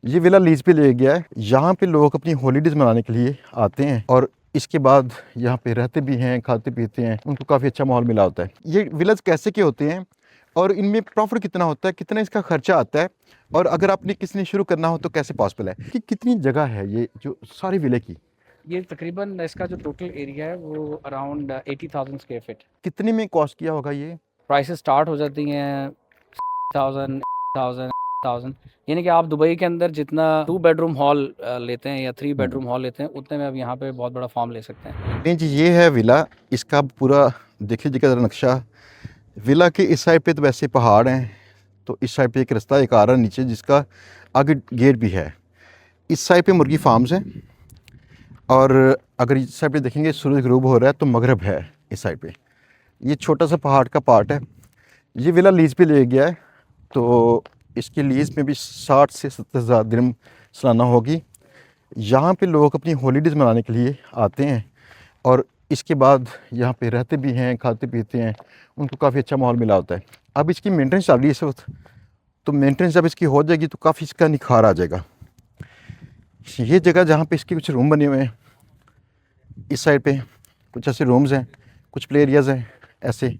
ये villa lease पे ले गया है। यहाँ पे लोग अपनी हॉलीडेज मनाने के लिए आते हैं और इसके बाद यहाँ पे रहते भी हैं, खाते पीते हैं, उनको काफ़ी अच्छा माहौल मिला होता है। ये विलाज कैसे के होते हैं और इनमें प्रॉफिट कितना होता है, कितना इसका खर्चा आता है, और अगर आपने किसी ने शुरू करना हो तो कैसे पॉसिबल है, कि कितनी जगह है ये जो सारी विले की? ये तकरीबन इसका जो टोटल एरिया है वो अराउंड 80,000 स्क्वायर फीट। कितने में कॉस्ट किया होगा ये? प्राइसेस स्टार्ट हो जाती हैं 1000 1000 यानी कि आप दुबई के अंदर जितना 2 बेडरूम हॉल लेते हैं या 3 बेडरूम हॉल लेते हैं उतने में अब यहाँ पे बहुत बड़ा फार्म ले सकते हैं। नहीं जी, ये है विला। इसका पूरा देख लीजिएगा ज़रा नक्शा। विला के इस साइड पे तो वैसे पहाड़ हैं, तो इस साइड पे एक रास्ता एक आ रहा है नीचे, जिसका आगे गेट भी है। इस साइड पे मुर्गी फार्म्स हैं, और अगर इस साइड पे देखेंगे सूरज गरूब हो रहा है तो मगरब है इस साइड पे। ये छोटा सा पहाड़ का पार्ट है। ये विला लीज़ पे ले गया है, तो इसकी लीज़ में भी 60 से 70 हज़ार दिरहम सालाना होगी। यहाँ पे लोग अपनी हॉलीडेज़ मनाने के लिए आते हैं और इसके बाद यहाँ पे रहते भी हैं, खाते पीते हैं, उनको काफ़ी अच्छा माहौल मिला होता है। अब इसकी मेंटेनेंस चल रही है इस वक्त, तो मेंटेनेंस जब इसकी हो जाएगी तो काफ़ी इसका निखार आ जाएगा। ये जगह जहाँ पे इसके कुछ रूम बने हुए हैं, इस साइड पे कुछ ऐसे रूम्स हैं, कुछ प्ले एरियाज़ हैं ऐसे।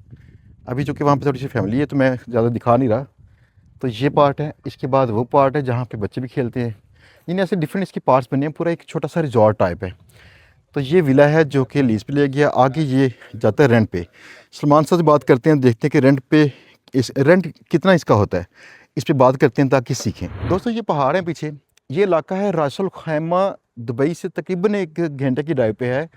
अभी चूँकि वहाँ पे थोड़ी सी फैमिली है तो मैं ज़्यादा दिखा नहीं रहा। तो ये पार्ट है, इसके बाद वो पार्ट है जहाँ पे बच्चे भी खेलते हैं। इन ऐसे डिफरेंट इसके पार्ट्स बने हैं, पूरा एक छोटा सा रिजॉर्ट टाइप है। तो ये विला है जो कि लीज़ पे ले गया। आगे ये जाता है रेंट पे। सलमान साहब से बात करते हैं, देखते हैं कि रेंट पे इस रेंट कितना इसका होता है। इस पे बात करते हैं ताकि सीखें। दोस्तों ये पहाड़ है पीछे, ये इलाका है रास अल खैमा, दुबई से तकरीबन 1 घंटे की ड्राइव पे है।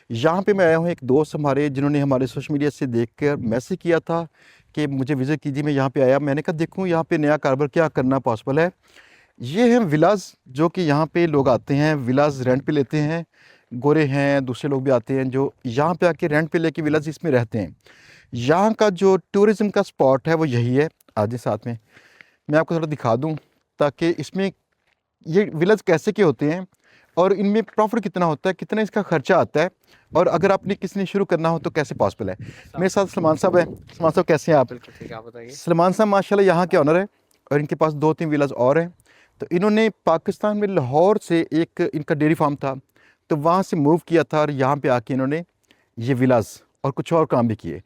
यहाँ पे मैं आया हूँ, एक दोस्त हमारे जिन्होंने हमारे सोशल मीडिया से देख कर मैसेज किया था कि मुझे विज़िट कीजिए। मैं यहाँ पे आया, मैंने कहा देखूँ यहाँ पे नया कारोबार क्या करना पॉसिबल है। ये हैं विलाज जो कि यहाँ पे लोग आते हैं, विलाज रेंट पे लेते हैं। गोरे हैं, दूसरे लोग भी आते हैं जो यहाँ पे आके रेंट पे लेके विलाज इसमें रहते हैं। यहाँ का जो टूरिज़्म का स्पॉट है वो यही है। आज साथ में मैं आपको थोड़ा दिखा दूँ ताकि इसमें ये विलेज कैसे के होते हैं और इनमें प्रॉफिट कितना होता है, कितना इसका खर्चा आता है, और अगर आपने किसी ने शुरू करना हो तो कैसे पॉसिबल है। मेरे साथ सलमान साहब हैं। सलमान साहब कैसे हैं आप? बिल्कुल ठीक है, आप बताइए। सलमान साहब माशाल्लाह यहाँ के ऑनर है और इनके पास 2-3 विलाज और हैं। तो इन्होंने पाकिस्तान में लाहौर से एक इनका डेयरी फार्म था, तो वहाँ से मूव किया था और यहाँ पे आके इन्होंने ये विलाज और कुछ और काम भी किए।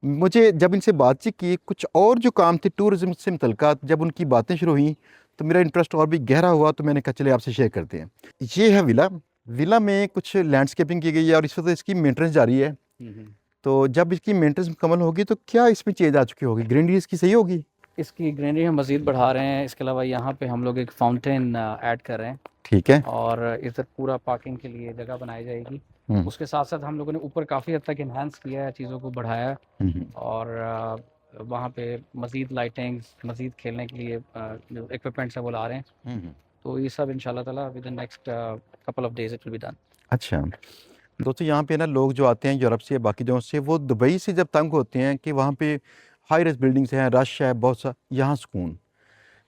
मुझे जब इनसे बातचीत की, कुछ और जो काम थे टूरिज़्म से मुतल्लिक़, जब उनकी बातें शुरू हुई तो मेरा इंटरेस्ट और भी गहरा हुआ, तो मैंने कहा चलिए आपसे शेयर करते हैं। ये है विला। विला में कुछ लैंडस्केपिंग की गई है और इस वक्त इसकी मेंटेनेंस जारी है। तो जब इसकी मेंटेनेंस मुकम्मल होगी तो क्या इसमें चेंज आ चुकी होगी? ग्रीनरी इसकी सही होगी? इसकी ग्रीनरी हम मज़ीद बढ़ा रहे हैं। इसके अलावा यहाँ पे हम लोग एक फाउंटेन ऐड कर रहे हैं ठीक है। और इधर पूरा पार्किंग के लिए जगह बनाई जाएगी। हम्म, उसके साथ साथ हम लोगों ने ऊपर काफ़ी हद तक इन्हांस किया है, चीज़ों को बढ़ाया है। हम्म, और वहाँ पे मज़ीद लाइटिंग्स, मज़ीद खेलने के लिए जो इक्विपमेंट्स हैं वो ला रहे हैं। हम्म। तो ये सब इंशाल्लाह ताला with in next couple of days it will be done. अच्छा दोस्तों, यहाँ पे ना लोग जो आते हैं यूरोप से, बाकी जगहों से, वो दुबई से जब तंग होते हैं कि वहाँ पे हाई रेस बिल्डिंग्स हैं, रश है बहुत सा, यहाँ सुकून।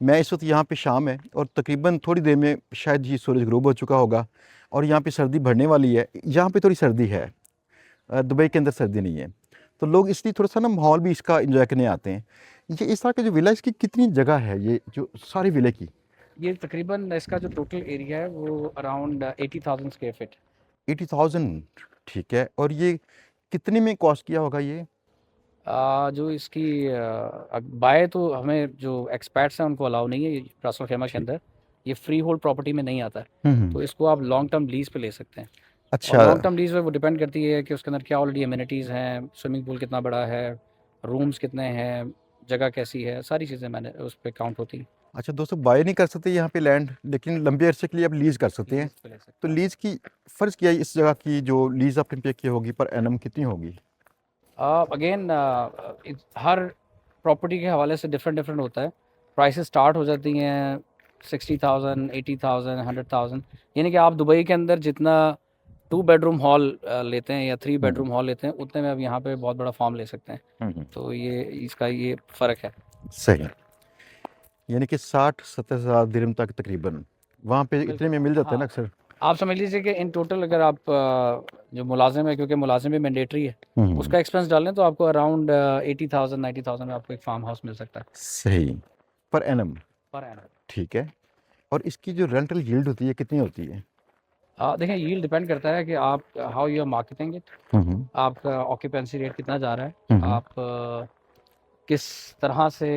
मैं इस वक्त यहाँ पे शाम है और तकरीबन थोड़ी देर में शायद ये सूरज गरूब हो चुका होगा और यहाँ पे सर्दी बढ़ने वाली है। यहाँ पे थोड़ी सर्दी है, दुबई के अंदर सर्दी नहीं है, तो लोग इसलिए थोड़ा सा ना माहौल भी इसका इंजॉय करने आते हैं। ये इस तरह का जो विला, इसकी कितनी जगह है ये जो सारी विले की? ये तकरीबन इसका जो टोटल एरिया है वो अराउंड 80,000 स्क्वायर फीट। 80,000। ठीक है। और ये कितने में कॉस्ट किया होगा ये? जो इसकी बाय तो हमें जो एक्सपर्ट्स हैं उनको अलाउ नहीं है ये रास अल खैमा के ठीक। अंदर। ये फ्री होल्ड प्रॉपर्टी में नहीं आता है। हम्म। तो इसको आप लॉन्ग टर्म लीज़ पे ले सकते हैं। और अच्छा। लॉन्ग टर्म लीज़ पे वो डिपेंड करती है कि उसके अंदर क्या ऑलरेडी अमेनिटीज़ हैं, स्विमिंग पूल कितना बड़ा है, रूम्स कितने हैं, जगह कैसी है, सारी चीज़ें मैंने उस पे काउंट होती हैं। अच्छा दोस्तों, बाय नहीं कर सकते यहाँ पे लैंड, लेकिन लंबे अरसे के लिए आप लीज़ कर सकते हैं। लीज़ पे ले तो सकते हैं। लीज़ की फ़र्ज़ किया है, इस जगह की जो लीज़ आपने पे की होगी पर एनम कितनी होगी? अगेन हर प्रॉपर्टी के हवाले से डिफरेंट डिफरेंट होता है। प्राइसेस स्टार्ट हो जाती हैं 60,000 80,000 100,000। यानी कि आप दुबई के अंदर जितना 2 बेडरूम हॉल लेते हैं या 3 बेडरूम हॉल लेते हैं उतने में अब यहाँ पे बहुत बड़ा फॉर्म ले सकते हैं। हम्म। तो ये इसका ये फ़र्क है। सही। यानी कि 60-70 हज़ार दिरहम तक तकरीबन वहाँ पे इतने बिल्कुल में मिल जाता है ना हाँ। अक्सर। आप समझ लीजिए कि इन टोटल अगर आप जो मुलाजिम है, क्योंकि मुलाजिम भी मैंडेटरी है, हम्म। उसका एक्सपेंस डालें तो आपको अराउंड 80,000 90,000 में आपको एक फार्म हाउस मिल सकता है सही। Per annum. Per annum. ठीक है। और इसकी जो रेंटल यील्ड होती है कितनी होती है? देखें, यील्ड डिपेंड करता है कि आप how you are marketing it, hmm. आपका ऑक्यूपेंसी रेट कितना जा रहा है, हम्म। आप किस तरह से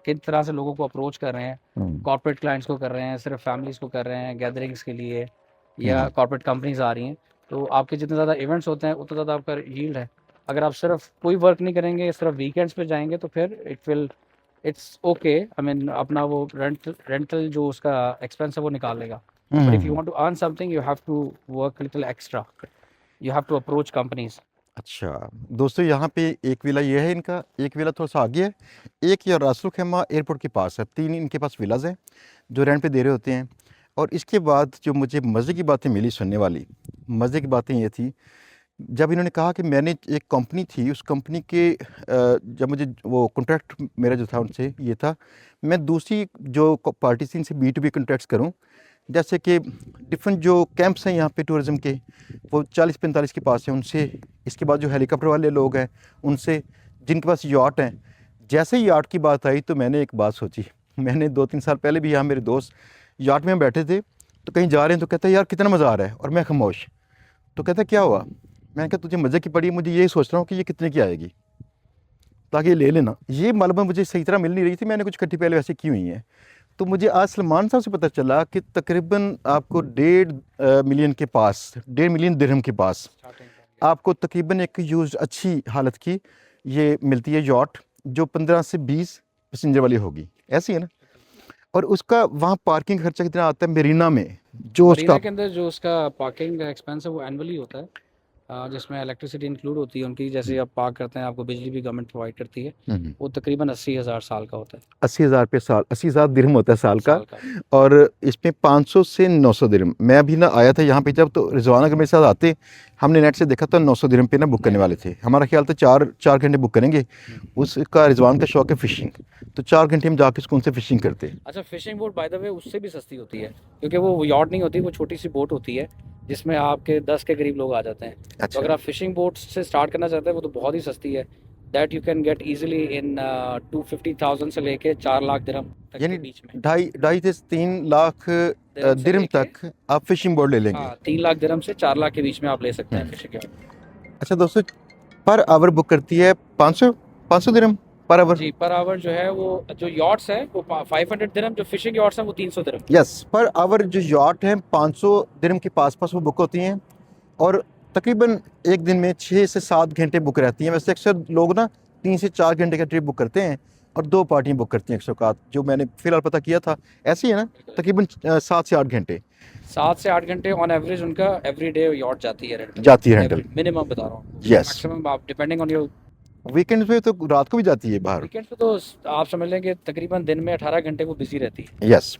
किन तरह से लोगों को अप्रोच कर रहे हैं, हम्म। कॉर्पोरेट क्लाइंट्स को कर रहे हैं, सिर्फ फैमिलीज़ को कर रहे हैं गैदरिंग्स के लिए, या हम्म। कॉर्पोरेट कंपनीज आ रही हैं। तो आपके जितने ज़्यादा इवेंट्स होते हैं उतना ज़्यादा आपका यील्ड है। अगर आप सिर्फ कोई वर्क नहीं करेंगे, सिर्फ वीकेंड्स पे जाएंगे, तो फिर इट्स ओके, आई मीन अपना वो रेंटल जो उसका एक्सपेंस है वो निकाल लेगा। But if you hmm. Want to earn something, you have to work little extra, you have to approach companies. अच्छा दोस्तों, यहाँ पे एक विला ये है इनका, एक विला थोड़ा सा आगे है, एक ये रासुल खेमा एयरपोर्ट के पास है। 3 इनके पास विलाज हैं जो रेंट पे दे रहे होते हैं। और इसके बाद जो मुझे मज़े की बातें मिली सुनने वाली, मज़े की बातें ये थी, जब इन्होंने कहा कि मैंने एक कंपनी थी, उस कंपनी के जब मुझे वो कॉन्ट्रैक्ट मेरा जो था उनसे ये था, मैं दूसरी जो पार्टी थी इनसे B2B कॉन्ट्रैक्ट्स करूं। जैसे कि डिफरेंट जो कैंप्स हैं यहाँ पे टूरिज़्म के, वो 40-45 के पास हैं, उनसे, इसके बाद जो हेलीकॉप्टर वाले लोग हैं उनसे, जिनके पास याट हैं। जैसे ही याट की बात आई तो मैंने एक बात सोची। मैंने 2-3 साल पहले भी यहाँ मेरे दोस्त याट में बैठे थे, तो कहीं जा रहे हैं तो कहते हैं यार कितना मज़ा आ रहा है, और मैं खामोश। तो कहता क्या हुआ? मैंने कहा तुझे मज़े की पड़ी, मुझे यही सोच रहा हूँ कि ये कितने की आएगी, ताकि ये ले लेना। ये मालूम मुझे सही तरह मिल नहीं रही थी, मैंने कुछ इकट्ठी पहले वैसे की हुई हैं। तो मुझे आज सलमान साहब से पता चला कि तकरीबन आपको 1.5 मिलियन के पास, 1.5 मिलियन दिरहम के पास आपको तकरीबन एक यूज अच्छी हालत की ये मिलती है यॉट, जो 15 से 20 पैसेंजर वाली होगी, ऐसी है ना? और उसका वहाँ पार्किंग खर्चा कितना आता है मरीना में, जो मरीना उसका के अंदर जो उसका पार्किंग एक्सपेंस है वो एनुअली होता है, जिसमें इलेक्ट्रिसिटी इंक्लूड होती है उनकी। जैसे आप पार्क करते हैं, आपको बिजली भी गवर्नमेंट प्रोवाइड करती है। वो तकरीबन 80,000 साल का होता है। 80,000 रुपये साल, 80,000 दिरहम होता है साल का। साल का। और इसमें 500 से 900 दिरहम। मैं अभी ना आया था यहाँ पे जब, तो रिजवाना अगर मेरे साथ आते, हमने नेट से देखा था 900 दिरहम पे ना बुक करने वाले थे। हमारा ख्याल था 4 घंटे बुक करेंगे। उसका रिजवान का शौक है फ़िशिंग, तो 4 घंटे हम जाके उसको उनसे फ़िशिंग करते। अच्छा, fishing boat by the way उससे भी सस्ती होती है, क्योंकि वो यॉट नहीं होती, वो छोटी सी बोट होती है जिसमें आपके 10 के करीब लोग आ जाते हैं। तो अच्छा, अगर आप फिशिंग बोट से स्टार्ट करना चाहते हैं, वो तो बहुत ही सस्ती है। That you can get easily in 250,000 से लेके 4 लाख दिरहम तक के यानी बीच में। 2.5 से 3 लाख दिरहम से दिरहम लेके, तक आप फ़िशिंग बोर्ड ले लेंगे। हाँ, 3 लाख दिरहम से 4 लाख के बीच में आप ले सकते हैं फिशिंग यार्ड। अच्छा दोस्तों, पर आवर बुक करती है 500 दिरहम पर आवर। जी, पर आवर जो है, वो जो यॉट्स है वो 500 दिरहम, जो फिशिंग यॉट्स हैं वो 300 दिरहम। यस, पर आवर जो याट है 500 दिरहम के पास वो बुक होती हैं। और तकरीबन एक दिन में 6 से 7 घंटे बुक रहती हैं। वैसे अक्सर लोग ना 3 से 4 घंटे का ट्रिप बुक करते हैं और 2 पार्टियाँ बुक करती हैं अक्सर औकात, जो मैंने फ़िलहाल पता किया था ऐसे ही है ना, तकरीबन 7 से 8 घंटे 7 से 8 घंटे ऑन एवरेज उनका एवरी डे यॉट जाती है रेंटल। जाती है रेंटल। मिनिमम बता रहा हूँ, यस, मैक्सिमम आप डिपेंडिंग ऑन योर। वीकेंड पे तो रात को भी जाती है बाहर। वीकेंड पे तो आप समझ लें कि तकरीबन दिन में 18 घंटे वो बिजी रहती है। यस,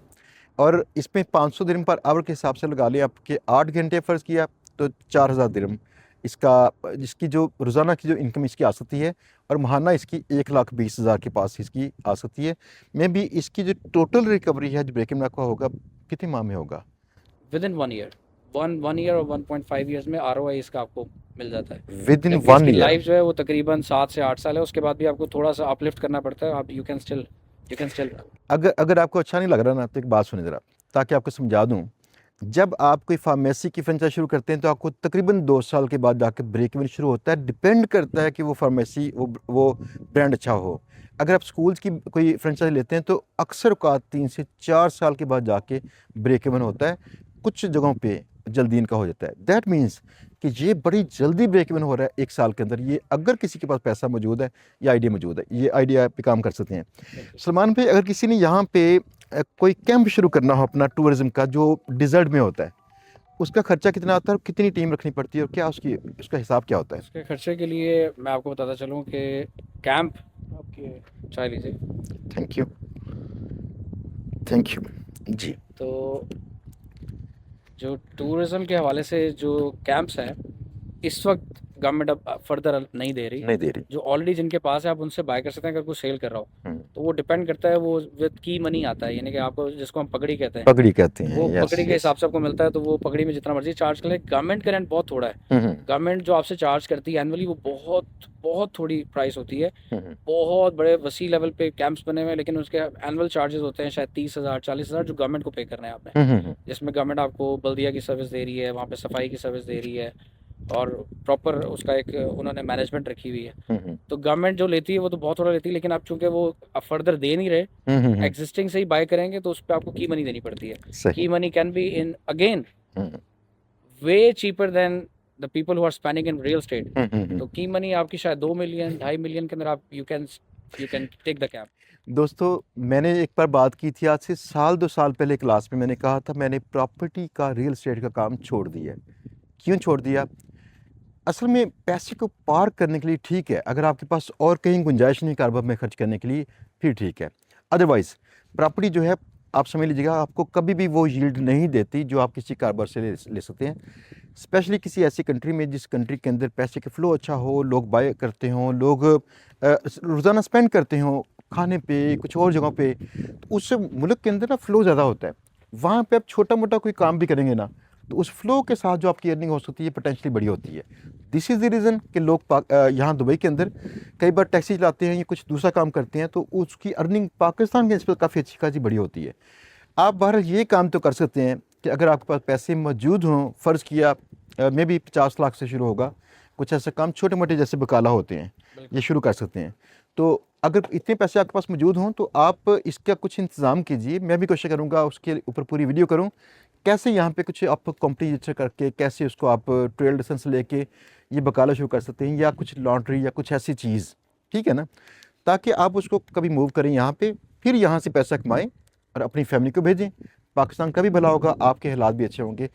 और इसमें 500 दिरहम पर आवर के हिसाब से लगा लिया आपके 8 घंटे फ़र्ज़ किया तो 4,000 दिरहम इसका, इसकी जो रोज़ाना की जो इनकम इसकी आ सकती है। और महाना इसकी 1,20,000 के पास इसकी आ सकती है। मैं भी इसकी जो टोटल रिकवरी है जो ब्रेक इवन का होगा, कितने माह में होगा? With in 1 year, one year और 1.5 ईयर्स में आरओआई इसका आपको मिल जाता है। विद इन जबकि 1 इसकी ईयर। लाइफ जो है वो तकरीबन 7 से 8 साल है। उसके बाद भी आपको थोड़ा सा अपलिफ्ट करना पड़ता है। आप यू कैन स्टिल। अगर आपको अच्छा नहीं लग रहा ना, तो एक बात सुनिए ज़रा, ताकि आपको समझा दूँ। जब आप कोई फार्मेसी की फ्रेंचाइज शुरू करते हैं तो आपको तकरीबन 2 साल के बाद जाके ब्रेक इवन शुरू होता है। डिपेंड करता है कि वो फार्मेसी, वो ब्रांड अच्छा हो। अगर आप स्कूल्स की कोई फ्रेंचाइज लेते हैं तो अक्सर औकात 3 से 4 साल के बाद जाके ब्रेक इवन होता है। कुछ जगहों पे जल्दी इनका हो जाता है। दैट मीन्स कि ये बड़ी जल्दी ब्रेक इवन हो रहा है 1 साल के अंदर। ये अगर किसी के पास पैसा मौजूद है या आइडिया मौजूद है, ये आइडिया पे काम कर सकते हैं। सलमान भाई, अगर किसी ने यहाँ पे कोई कैंप शुरू करना हो अपना टूरिज्म का, जो डिजर्ट में होता है, उसका खर्चा कितना आता है और कितनी टीम रखनी पड़ती है और क्या उसका हिसाब क्या होता है? उसके खर्चे के लिए मैं आपको बताता चलूँ कि कैंप आपके, चाय लीजिए। थैंक यू, थैंक यू जी। तो जो टूरिज़्म के हवाले से जो कैंप्स हैं, इस वक्त गवर्नमेंट अब फर्दर नहीं दे रही। नहीं दे रही। जो ऑलरेडी जिनके पास है आप उनसे बाय कर सकते हैं अगर कोई सेल कर रहा हो। हम्म, तो वो डिपेंड करता है, वो विद की मनी आता है, यानी कि आपको जिसको हम पगड़ी कहते हैं, पगड़ी कहते हैं, वो यस पगड़ी के यस। हिसाब से आपको मिलता है। तो वो पगड़ी में जितना मर्जी चार्ज कर ले। गवर्नमेंट का रेंट बहुत थोड़ा है। हम्म गवर्नमेंट जो आपसे चार्ज करती है एनुअली वो बहुत बहुत थोड़ी प्राइस होती है। हम्म बहुत बड़े वसी लेवल पे कैंप्स बने हुए हैं, लेकिन उसके एनुअल चार्जेस होते हैं शायद 30,000 40,000 जो गवर्नमेंट को पे करने हैं आपने। हम्म जिसमें गवर्नमेंट आपको बल्दिया की सर्विस दे रही है, वहाँ पे सफाई की सर्विस दे रही है, और प्रॉपर उसका एक उन्होंने मैनेजमेंट रखी हुई है। हम्म तो गवर्नमेंट जो लेती है वो तो बहुत थोड़ा लेती है, लेकिन आप चूंकि वो फर्दर दे नहीं रहे, एग्जिस्टिंग से ही बाय करेंगे, तो उस पर आपको की मनी देनी पड़ती है। सही। की money can be in again hmm way cheaper than the people who are spending in real estate. Hmm. तो की मनी आपकी शायद 2 मिलियन 2.5 मिलियन के अंदर आप you can take the camp. दोस्तों, मैंने एक बार बात की थी, आज से साल 2 साल पहले क्लास में मैंने कहा था मैंने प्रॉपर्टी का, रियल एस्टेट का काम छोड़ दिया। क्यों छोड़ दिया? असल में पैसे को पार करने के लिए ठीक है, अगर आपके पास और कहीं गुंजाइश नहीं कारोबार में खर्च करने के लिए, फिर ठीक है। अदरवाइज़ प्रॉपर्टी जो है, आप समझ लीजिएगा, आपको कभी भी वो यील्ड नहीं देती जो आप किसी कारोबार से ले सकते हैं। स्पेशली किसी ऐसी कंट्री में जिस कंट्री के अंदर पैसे का फ्लो अच्छा हो, लोग बाय करते हों, लोग रोज़ाना स्पेंड करते हों खाने पे, कुछ और जगहों पे, तो उस मुल्क के अंदर ना फ्लो ज़्यादा होता है। वहाँ पे आप छोटा मोटा कोई काम भी करेंगे ना, तो उस फ्लो के साथ जो आपकी अर्निंग हो सकती है पोटेंशली बड़ी होती है। दिस इज़ द रीज़न कि लोग यहाँ दुबई के अंदर कई बार टैक्सी चलाते हैं या कुछ दूसरा काम करते हैं, तो उसकी अर्निंग पाकिस्तान के निस्बत काफ़ी अच्छी खासी बड़ी होती है। आप बहरहाल ये काम तो कर सकते हैं कि अगर आपके पास पैसे मौजूद हों, फ़र्ज़ किया मे बी 50 लाख से शुरू होगा, कुछ ऐसे काम छोटे मोटे जैसे बकाला होते हैं, ये शुरू कर सकते हैं। तो अगर इतने पैसे आपके पास मौजूद हों तो आप इसका कुछ इंतज़ाम कीजिए। मैं भी कोशिश करूँगा उसके ऊपर पूरी वीडियो करूँ, कैसे यहाँ पे कुछ आप कंपनी रजिस्टर करके कैसे उसको आप ट्रेड लाइसेंस लेके ये बकाला शुरू कर सकते हैं, या कुछ लॉन्ड्री या कुछ ऐसी चीज़, ठीक है ना, ताकि आप उसको कभी मूव करें यहाँ पे, फिर यहाँ से पैसा कमाएं और अपनी फैमिली को भेजें। पाकिस्तान का भी भला होगा, आपके हालात भी अच्छे होंगे।